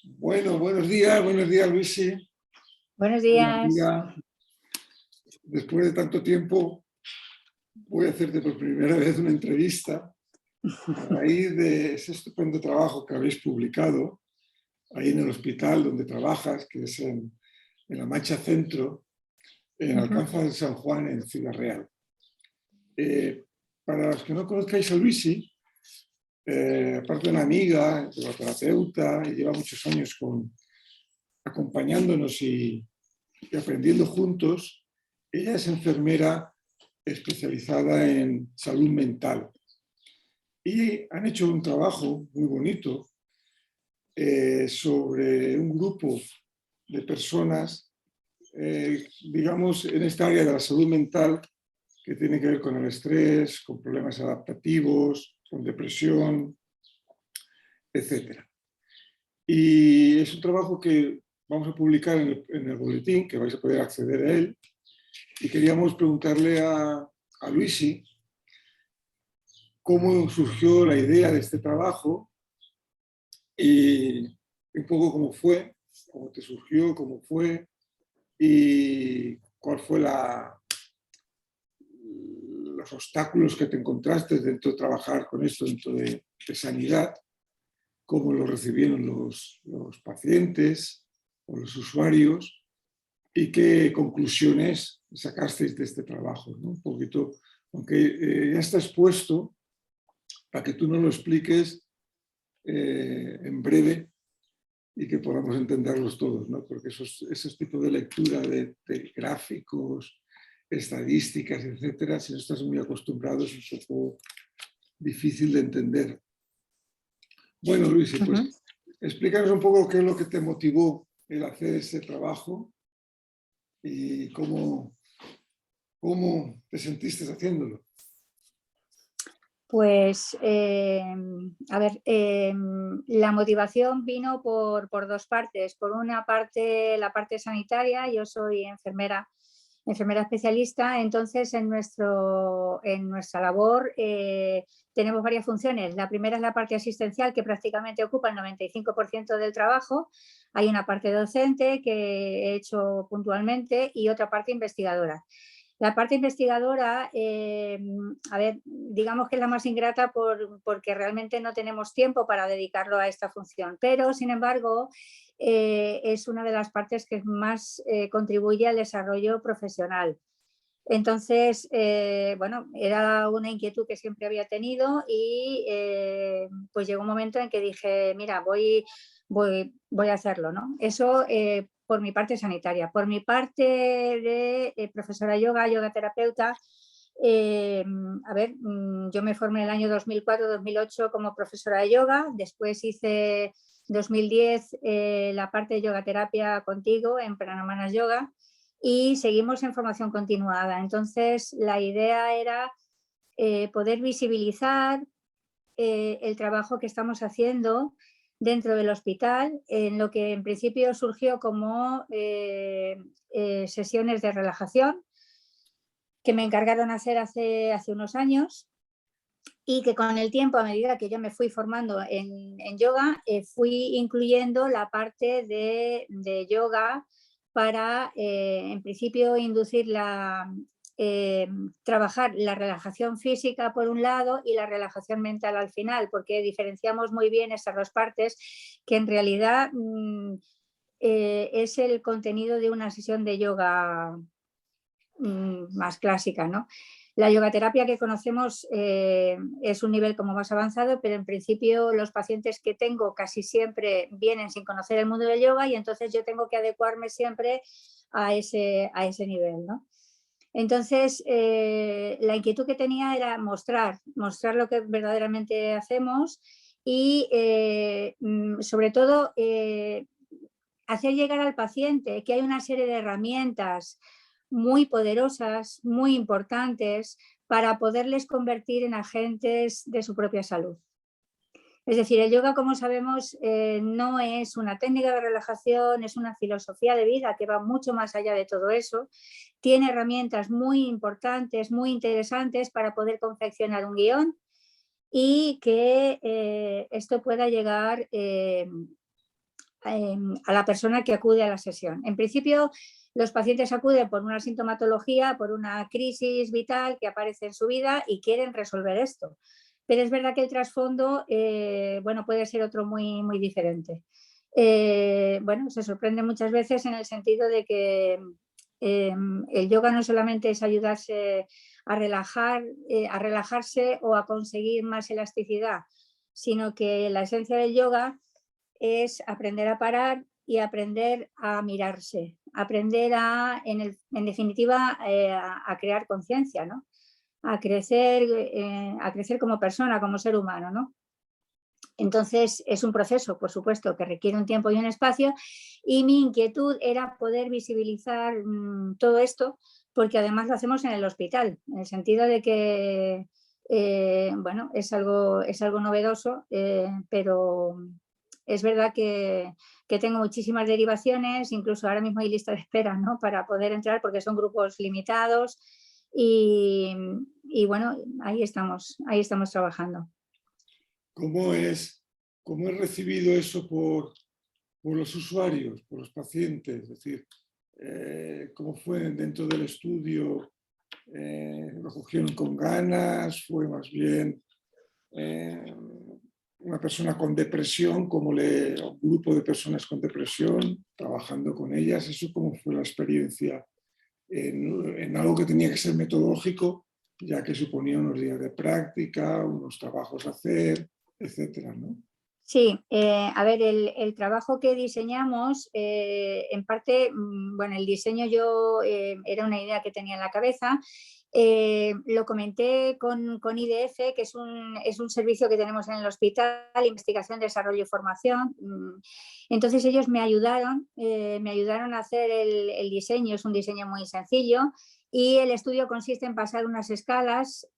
Bueno, buenos días Luisi. Buenos Buenos días. días. Después de tanto tiempo voy a hacerte por primera vez una entrevista a raíz de ese estupendo trabajo que habéis publicado ahí en el hospital donde trabajas, que es en La Mancha Centro, en Alcázar de San Juan, en Ciudad Real. Para los que no conozcáis a Luisi, aparte de una amiga, terapeuta, y lleva muchos años acompañándonos y aprendiendo juntos, ella es enfermera especializada en salud mental y han hecho un trabajo muy bonito sobre un grupo de personas, digamos, en esta área de la salud mental que tiene que ver con el estrés, con problemas adaptativos, con depresión, etc. Y es un trabajo que vamos a publicar en el boletín, que vais a poder acceder a él. Y queríamos preguntarle a Luisi cómo surgió la idea de este trabajo y un poco cómo fue, cómo te surgió, cómo fue y cuál fue los obstáculos que te encontraste dentro de trabajar con esto, dentro de sanidad, cómo lo recibieron los pacientes o los usuarios y qué conclusiones sacasteis de este trabajo, ¿no? Un poquito, aunque ya está expuesto, para que tú nos lo expliques en breve y que podamos entenderlos todos, ¿no? Porque esos tipos de lectura de gráficos, estadísticas, etcétera, si no estás muy acostumbrado es un poco difícil de entender. Bueno, Luis, pues explícanos un poco qué es lo que te motivó el hacer ese trabajo y cómo te sentiste haciéndolo. Pues, a ver, la motivación vino por dos partes. Por una parte, la parte sanitaria. Yo soy enfermera especialista, entonces en nuestra labor tenemos varias funciones. La primera es la parte asistencial, que prácticamente ocupa el 95% del trabajo. Hay una parte docente que he hecho puntualmente y otra parte investigadora. La parte investigadora, a ver, digamos que es la más ingrata porque realmente no tenemos tiempo para dedicarlo a esta función, pero sin embargo es una de las partes que más contribuye al desarrollo profesional. Entonces, bueno, era una inquietud que siempre había tenido y pues llegó un momento en que dije, mira, voy a hacerlo, ¿no? Eso por mi parte sanitaria. Por mi parte de profesora yoga terapeuta, a ver, yo me formé en el año 2004-2008 como profesora de yoga, después hice 2010 la parte de yoga terapia contigo en Pranamanas Yoga y seguimos en formación continuada. Entonces, la idea era poder visibilizar el trabajo que estamos haciendo dentro del hospital, en lo que en principio surgió como sesiones de relajación que me encargaron hacer hace unos años y que con el tiempo, a medida que yo me fui formando en yoga, fui incluyendo la parte de yoga para, en principio, inducir trabajar la relajación física por un lado y la relajación mental al final, porque diferenciamos muy bien esas dos partes que en realidad es el contenido de una sesión de yoga más clásica, ¿no? La yogaterapia que conocemos es un nivel como más avanzado, pero en principio los pacientes que tengo casi siempre vienen sin conocer el mundo del yoga y entonces yo tengo que adecuarme siempre a ese nivel, ¿no? Entonces, la inquietud que tenía era mostrar lo que verdaderamente hacemos y, sobre todo, hacer llegar al paciente que hay una serie de herramientas muy poderosas, muy importantes, para poderles convertir en agentes de su propia salud. Es decir, el yoga, como sabemos, no es una técnica de relajación, es una filosofía de vida que va mucho más allá de todo eso. Tiene herramientas muy importantes, muy interesantes para poder confeccionar un guión y que esto pueda llegar a la persona que acude a la sesión. En principio, los pacientes acuden por una sintomatología, por una crisis vital que aparece en su vida y quieren resolver esto. Pero es verdad que el trasfondo, bueno, puede ser otro muy, muy diferente. Bueno, se sorprende muchas veces en el sentido de que el yoga no solamente es ayudarse a relajarse o a conseguir más elasticidad, sino que la esencia del yoga es aprender a parar y aprender a mirarse, aprender en definitiva, a crear conciencia, ¿no? A crecer como persona, como ser humano, ¿no? Entonces es un proceso, por supuesto, que requiere un tiempo y un espacio, y mi inquietud era poder visibilizar todo esto, porque además lo hacemos en el hospital, en el sentido de que, bueno, es algo novedoso, pero es verdad que tengo muchísimas derivaciones, incluso ahora mismo hay lista de espera, ¿no?, para poder entrar, porque son grupos limitados, y bueno, ahí estamos trabajando. ¿Cómo es recibido eso por los usuarios, por los pacientes? Es decir, ¿cómo fue dentro del estudio? ¿Lo cogieron con ganas? ¿Fue más bien una persona con depresión, un grupo de personas con depresión, trabajando con ellas? ¿Eso cómo fue la experiencia en algo que tenía que ser metodológico, ya que suponía unos días de práctica, unos trabajos a hacer, etcétera, ¿no? Sí, a ver, el trabajo que diseñamos, en parte, bueno, el diseño yo era una idea que tenía en la cabeza. Lo comenté con IDF, que es un servicio que tenemos en el hospital, investigación, desarrollo y formación. Entonces ellos me ayudaron a hacer el diseño. Es un diseño muy sencillo y el estudio consiste en pasar unas escalas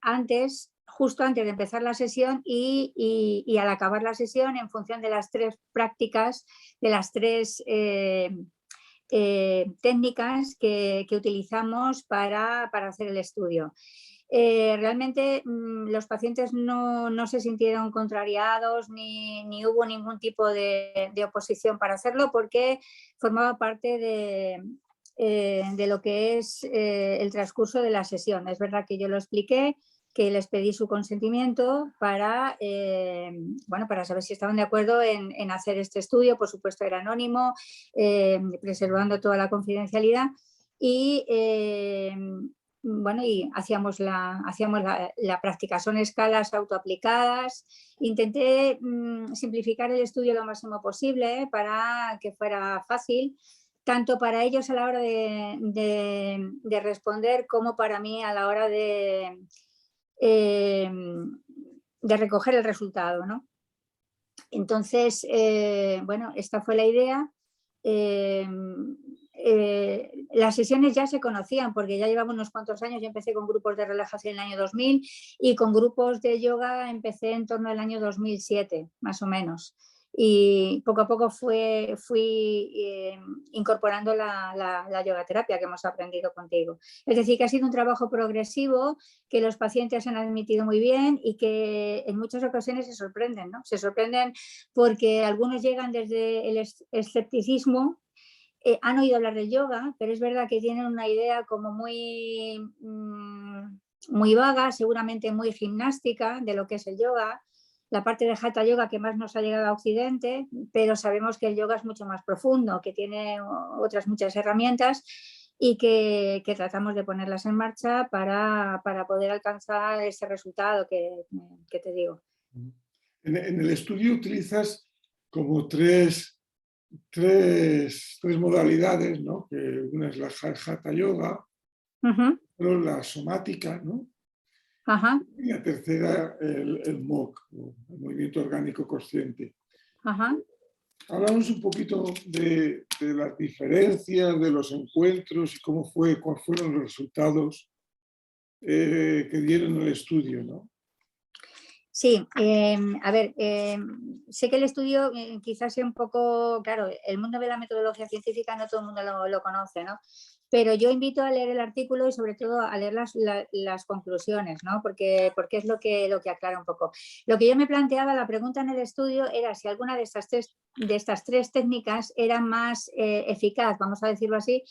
justo antes de empezar la sesión y al acabar la sesión, en función de las 3 prácticas, de las 3 técnicas que utilizamos para hacer el estudio. Realmente los pacientes no se sintieron contrariados ni hubo ningún tipo de oposición para hacerlo, porque formaba parte de lo que es el transcurso de la sesión. Es verdad que yo lo expliqué, que les pedí su consentimiento para saber si estaban de acuerdo en hacer este estudio. Por supuesto era anónimo, preservando toda la confidencialidad, y y hacíamos la práctica. Son escalas autoaplicadas. Intenté simplificar el estudio lo máximo posible para que fuera fácil, tanto para ellos a la hora de responder, como para mí a la hora de recoger el resultado, ¿no? Entonces, bueno, esta fue la idea. Las sesiones ya se conocían, porque ya llevamos unos cuantos años. Yo empecé con grupos de relajación en el año 2000 y con grupos de yoga empecé en torno al año 2007, más o menos. Y poco a poco fui incorporando la yogaterapia que hemos aprendido contigo. Es decir, que ha sido un trabajo progresivo, que los pacientes han admitido muy bien y que en muchas ocasiones se sorprenden, ¿no? Se sorprenden porque algunos llegan desde el escepticismo. Han oído hablar del yoga, pero es verdad que tienen una idea como muy vaga, seguramente muy gimnástica, de lo que es el yoga, la parte de Hatha Yoga que más nos ha llegado a Occidente, pero sabemos que el yoga es mucho más profundo, que tiene otras muchas herramientas y que tratamos de ponerlas en marcha para poder alcanzar ese resultado que te digo. En el estudio utilizas como tres modalidades, ¿no? Que una es la Hatha Yoga, la somática, ¿no? Ajá. Y la tercera, el MOC, el movimiento orgánico consciente. Ajá. Hablamos un poquito de las diferencias, de los encuentros y cuáles fueron los resultados que dieron el estudio, ¿no? Sí, a ver, sé que el estudio quizás sea un poco, claro, el mundo de la metodología científica no todo el mundo lo conoce, ¿no? pero yo invito a leer el artículo y sobre todo a leer las conclusiones, ¿no? Porque es lo que aclara un poco. Lo que yo me planteaba, la pregunta en el estudio era si alguna de estas tres técnicas era más eficaz, vamos a decirlo así,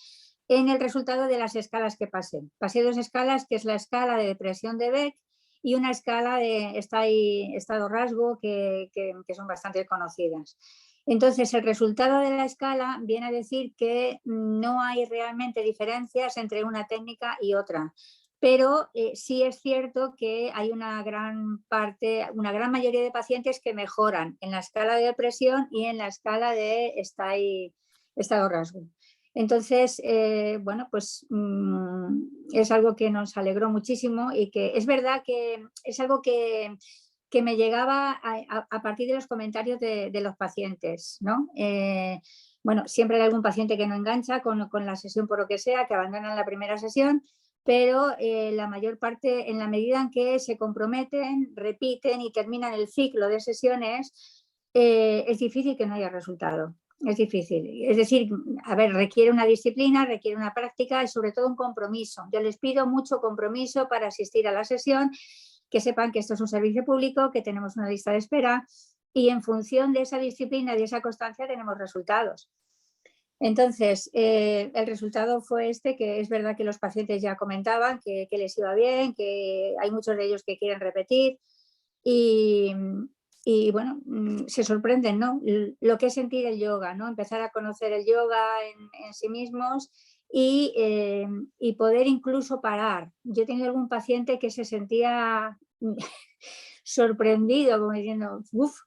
en el resultado de las escalas que pasé. Pasé 2 escalas, que es la escala de depresión de Beck y una escala de estado-rasgo que son bastante conocidas. Entonces, el resultado de la escala viene a decir que no hay realmente diferencias entre una técnica y otra, pero sí es cierto que hay una gran mayoría de pacientes que mejoran en la escala de depresión y en la escala de estado-rasgo. Entonces, bueno, pues es algo que nos alegró muchísimo y que es verdad que es algo que me llegaba a partir de los comentarios de los pacientes, ¿no? Bueno, siempre hay algún paciente que no engancha con la sesión por lo que sea, que abandonan la primera sesión, pero la mayor parte, en la medida en que se comprometen, repiten y terminan el ciclo de sesiones, es difícil que no haya resultado. Es difícil. Es decir, a ver, requiere una disciplina, requiere una práctica y sobre todo un compromiso. Yo les pido mucho compromiso para asistir a la sesión, que sepan que esto es un servicio público, que tenemos una lista de espera y en función de esa disciplina y de esa constancia tenemos resultados. Entonces, el resultado fue este, que es verdad que los pacientes ya comentaban que les iba bien, que hay muchos de ellos que quieren repetir y bueno, se sorprenden, ¿no? Lo que es sentir el yoga, ¿no? Empezar a conocer el yoga en sí mismos y poder incluso parar. Yo he tenido algún paciente que se sentía sorprendido, como diciendo, uff,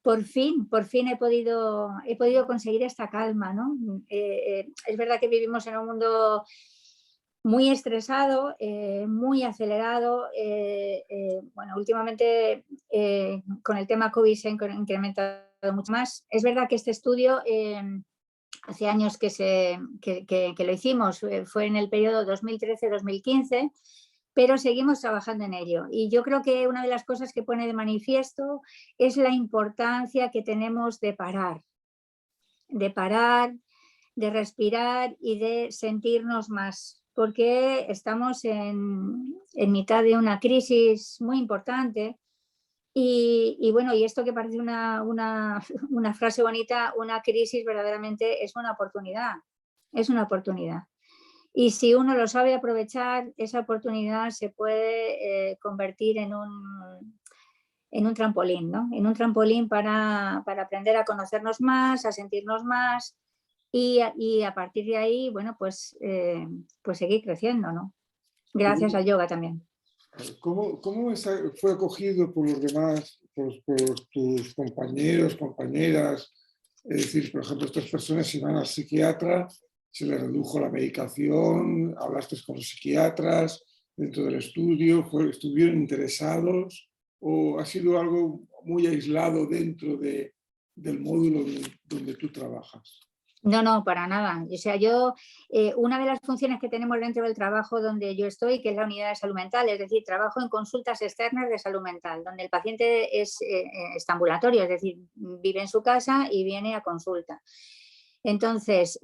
por fin he podido conseguir esta calma, ¿no? Es verdad que vivimos en un mundo muy estresado, muy acelerado. Bueno, últimamente con el tema COVID se ha incrementado mucho más. Es verdad que este estudio hace años que lo hicimos, fue en el periodo 2013-2015, pero seguimos trabajando en ello. Y yo creo que una de las cosas que pone de manifiesto es la importancia que tenemos de parar, de respirar y de sentirnos más, porque estamos en mitad de una crisis muy importante. Y bueno, y esto que parece una frase bonita, una crisis verdaderamente es una oportunidad, es una oportunidad. Y si uno lo sabe aprovechar, esa oportunidad se puede convertir en un trampolín, ¿no? En un trampolín para aprender a conocernos más, a sentirnos más y a partir de ahí, bueno, pues seguir creciendo, ¿no? Gracias al yoga también. ¿Cómo fue acogido por los demás, por tus compañeros, compañeras? Es decir, por ejemplo, estas personas iban al psiquiatra, se les redujo la medicación, hablaste con los psiquiatras dentro del estudio, ¿estuvieron interesados o ha sido algo muy aislado dentro del módulo donde tú trabajas? No, para nada. O sea, una de las funciones que tenemos dentro del trabajo donde yo estoy, que es la unidad de salud mental, es decir, trabajo en consultas externas de salud mental, donde el paciente es ambulatorio, es decir, vive en su casa y viene a consulta. Entonces,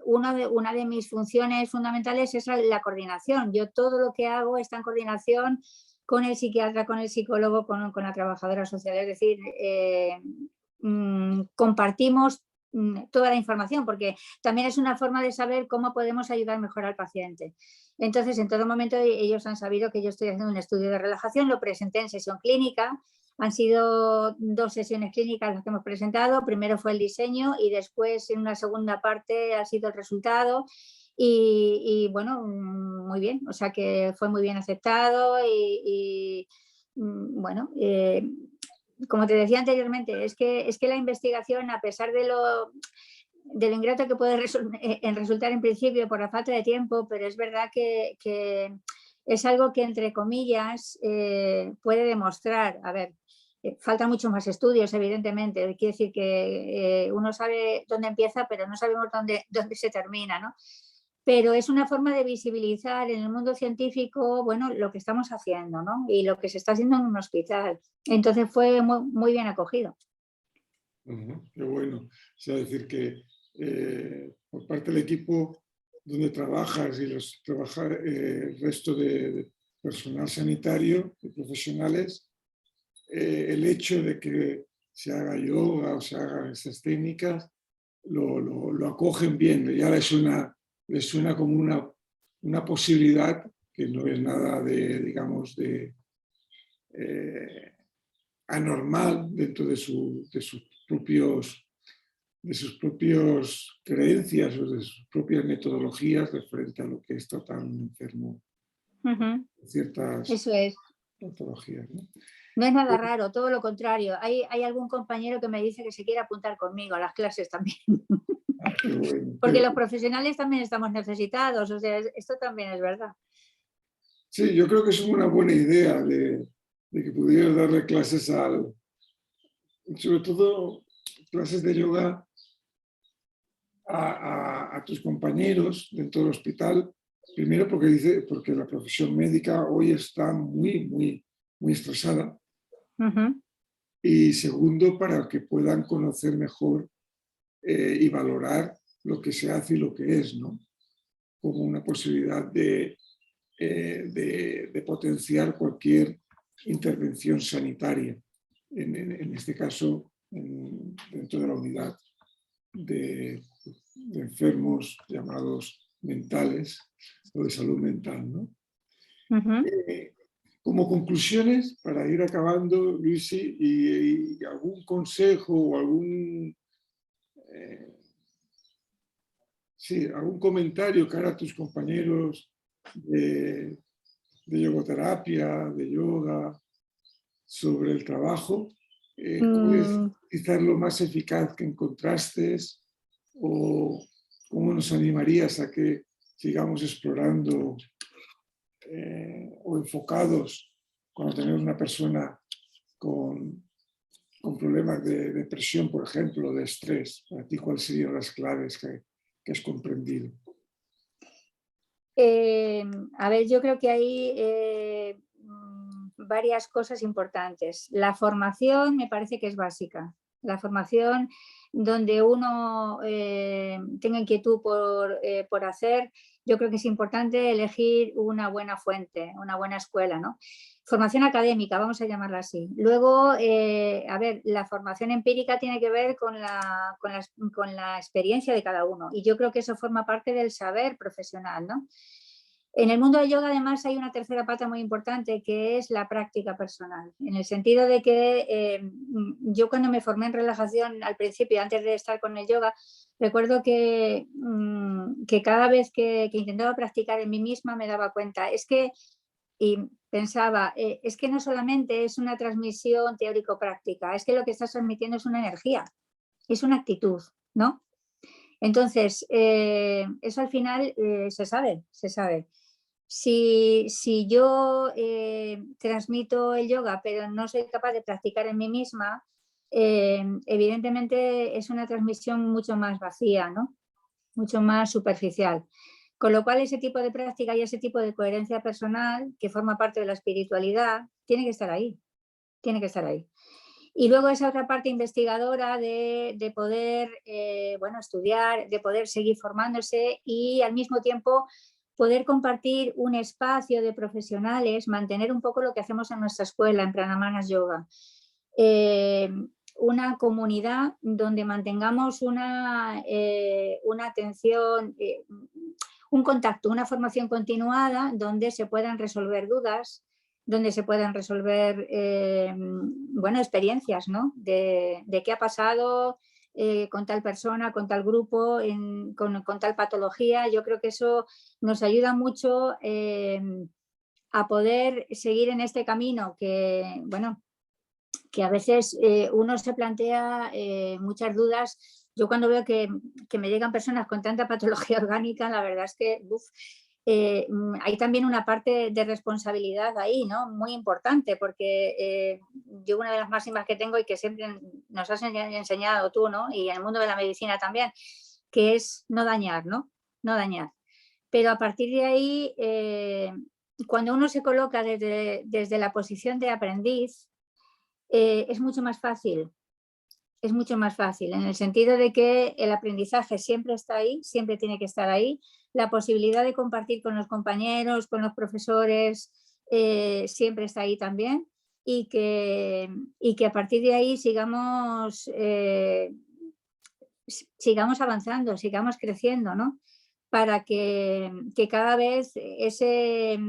una de mis funciones fundamentales es la coordinación. Yo todo lo que hago está en coordinación con el psiquiatra, con el psicólogo, con la trabajadora social, es decir, compartimos toda la información, porque también es una forma de saber cómo podemos ayudar mejor al paciente. Entonces, en todo momento ellos han sabido que yo estoy haciendo un estudio de relajación, lo presenté en sesión clínica, han sido 2 sesiones clínicas las que hemos presentado, primero fue el diseño y después en una segunda parte ha sido el resultado y bueno, muy bien, o sea que fue muy bien aceptado y bueno, como te decía anteriormente, es que la investigación, a pesar de lo ingrato que puede resultar en principio por la falta de tiempo, pero es verdad que es algo que, entre comillas, puede demostrar, a ver, faltan muchos más estudios, evidentemente, quiere decir que uno sabe dónde empieza, pero no sabemos dónde se termina, ¿no? Pero es una forma de visibilizar en el mundo científico, bueno, lo que estamos haciendo, ¿no? Y lo que se está haciendo en un hospital. Entonces fue muy, muy bien acogido. Qué bueno. O sea, decir que por parte del equipo donde trabajas y el resto de personal sanitario, de profesionales, el hecho de que se haga yoga o se hagan estas técnicas, lo acogen bien, ya les suena como una posibilidad que no es nada de, digamos, anormal dentro de sus propios creencias o de sus propias metodologías referente a lo que es tratar a un enfermo ciertas Eso es. patologías, ¿no? No es nada raro, todo lo contrario. Hay algún compañero que me dice que se quiere apuntar conmigo a las clases también. Qué bueno, Porque los profesionales también estamos necesitados, o sea, esto también es verdad. Sí, yo creo que es una buena idea de que pudieras darle clases sobre todo clases de yoga a tus compañeros dentro del hospital. Primero porque la profesión médica hoy está muy estresada. Y segundo, para que puedan conocer mejor y valorar lo que se hace y lo que es, ¿no? Como una posibilidad de potenciar cualquier intervención sanitaria, en este caso dentro de la unidad de enfermos llamados mentales o de salud mental, ¿no? Como conclusiones, para ir acabando, Luisi, y algún consejo o algún comentario que hagan tus compañeros de yogoterapia, de yoga, sobre el trabajo, ¿cuál es quizás lo más eficaz que encontraste o cómo nos animarías a que sigamos explorando o enfocados cuando tenemos una persona con problemas de depresión, por ejemplo, de estrés? Para ti, ¿cuáles serían las claves que has comprendido? A ver, yo creo que hay varias cosas importantes. La formación me parece que es básica. La formación donde uno tenga inquietud por hacer, yo creo que es importante elegir una buena fuente, una buena escuela, ¿no? Formación académica, vamos a llamarla así. Luego, a ver, la formación empírica tiene que ver con la experiencia de cada uno y yo creo que eso forma parte del saber profesional, ¿no? En el mundo del yoga, además, hay una tercera pata muy importante que es la práctica personal, en el sentido de que yo cuando me formé en relajación al principio, antes de estar con el yoga, recuerdo que cada vez que intentaba practicar en mí misma me daba cuenta, y pensaba, es que no solamente es una transmisión teórico-práctica, es que lo que estás transmitiendo es una energía, es una actitud, ¿no? Entonces, eso al final se sabe. Si yo transmito el yoga pero no soy capaz de practicar en mí misma, evidentemente es una transmisión mucho más vacía, ¿no? Mucho más superficial. Con lo cual ese tipo de práctica y ese tipo de coherencia personal que forma parte de la espiritualidad tiene que estar ahí, tiene que estar ahí. Y luego esa otra parte investigadora de poder estudiar, de poder seguir formándose y al mismo tiempo poder compartir un espacio de profesionales, mantener un poco lo que hacemos en nuestra escuela, en Pranamanas Yoga. Una comunidad donde mantengamos una atención, un contacto, una formación continuada donde se puedan resolver dudas, donde se puedan resolver experiencias, ¿no? De qué ha pasado con tal persona, con tal grupo, con tal patología. Yo creo que eso nos ayuda mucho a poder seguir en este camino que a veces uno se plantea muchas dudas. Yo cuando veo que me llegan personas con tanta patología orgánica, la verdad es que hay también una parte de responsabilidad ahí, ¿no? Muy importante, porque yo una de las máximas que tengo y que siempre nos has enseñado tú, ¿no? Y en el mundo de la medicina también, que es no dañar, ¿no? No dañar. Pero a partir de ahí, cuando uno se coloca desde la posición de aprendiz, es mucho más fácil. Es mucho más fácil, en el sentido de que el aprendizaje siempre está ahí, siempre tiene que estar ahí. la posibilidad de compartir con los compañeros, con los profesores, siempre está ahí también, y que a partir de ahí sigamos avanzando, sigamos creciendo, ¿no? Para que cada vez ese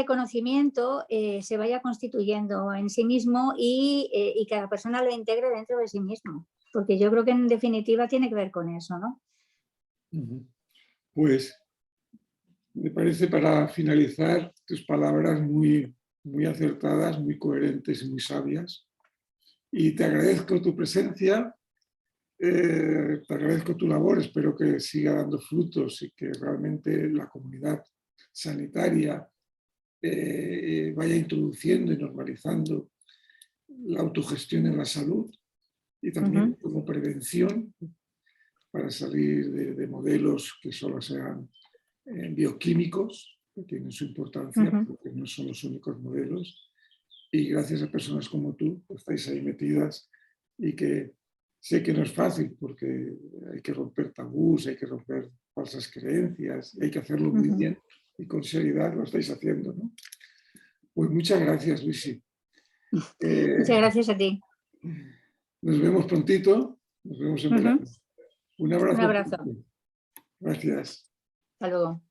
conocimiento se vaya constituyendo en sí mismo y cada persona lo integre dentro de sí mismo, porque yo creo que en definitiva tiene que ver con eso, ¿no? Pues me parece, para finalizar, tus palabras muy, muy acertadas, muy coherentes y muy sabias, y te agradezco tu presencia, te agradezco tu labor, espero que siga dando frutos y que realmente la comunidad sanitaria vaya introduciendo y normalizando la autogestión en la salud y también como prevención para salir de modelos que solo sean bioquímicos, que tienen su importancia, porque no son los únicos modelos. Y gracias a personas como tú, que estáis ahí metidas y que sé que no es fácil porque hay que romper tabús, hay que romper falsas creencias, y hay que hacerlo muy bien y con seriedad lo estáis haciendo, ¿no? Pues muchas gracias, Luisi. Muchas gracias a ti. Nos vemos prontito, nos vemos en verano. Un abrazo. Un abrazo. Gracias. Hasta luego.